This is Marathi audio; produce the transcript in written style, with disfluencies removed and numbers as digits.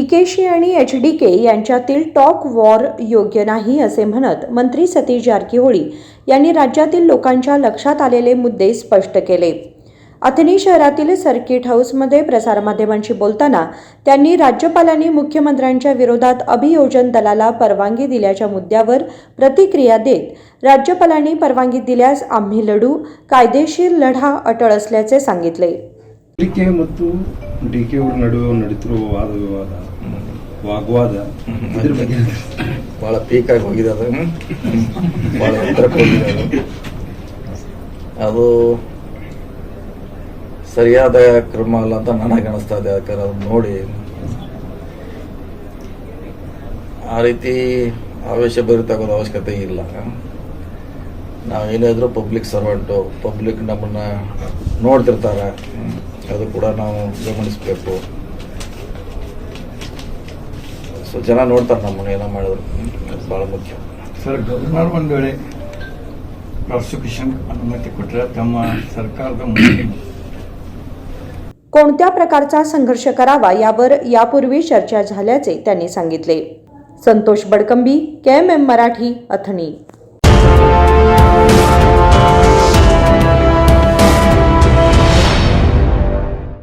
डीकेशी आणि एचडीके यांच्यातील टॉक वॉर योग्य नाही असे म्हणत मंत्री सतीश जारकीहोळी यांनी राज्यातील लोकांच्या लक्षात आलेले मुद्दे स्पष्ट केले। अथणी शहरातील सर्किट हाऊसमध्ये प्रसारमाध्यमांशी बोलताना त्यांनी राज्यपालांनी मुख्यमंत्र्यांच्या विरोधात अभियोजन दलाला परवानगी दिल्याच्या मुद्द्यावर प्रतिक्रिया देत राज्यपालांनी परवानगी दिल्यास आम्ही लढू, कायदेशीर लढा अटळ असल्याचे सांगितले। ಡಿಕೆ ಮತ್ತು ಡಿಕೆ ಅವರ ನಡುವೆ ನಡೆಯುತ್ತಿರುವ ವಾದ ವಿವಾದ ವಾಗ್ವಾದ ಅದರ ಬಗ್ಗೆ ಬಹಳ ಪೀಕ್ ಆಗಿ ಹೋಗಿದೆ, ಅದು ಬಹಳ ಎತ್ತರಕ್ಕೆ ಹೋಗಿದೆ। ಅದು ಸರಿಯಾದ ಕ್ರಮ ಅಲ್ಲ ಅಂತ ನನಗೆ ಅನಿಸ್ತಾ ಇದೆ। ಯಾಕಂದ್ರೆ ಅದನ್ನ ನೋಡಿ ಆ ರೀತಿ ಆವೇಶಭರಿತಾಗೋದು ಅವಶ್ಯಕತೆ ಇಲ್ಲ। ನಾವೇನಾದರೂ ಪಬ್ಲಿಕ್ ಸರ್ವೆಂಟು, ಪಬ್ಲಿಕ್ ನಮ್ಮನ್ನ ನೋಡ್ತಿರ್ತಾರೆ, ಅದು ಕೂಡ ನಾವು ಗಮನಿಸಬೇಕು। ಸೊ ಜನ ನೋಡ್ತಾರೆ ನಮ್ಮನ್ನು ಏನೋ ಮಾಡಿದ್ರು, ಅದು ಭಾಳ ಮುಖ್ಯ। ಸರ್, ಗವರ್ನರ್ ಒಂದು ವೇಳೆ ಪ್ರಾಸಿಕ್ಯೂಷನ್ अनुमती ಕೊಟ್ಟರೆ ತಮ್ಮ ಸರ್ಕಾರದ ಮುಂದೆ कोणत्या प्रकारचा संघर्ष करावा यावर यापूर्वी चर्चा झाल्याचे त्यांनी सांगितले। संतोष बडकंबी, KMM मराठी, अथणी।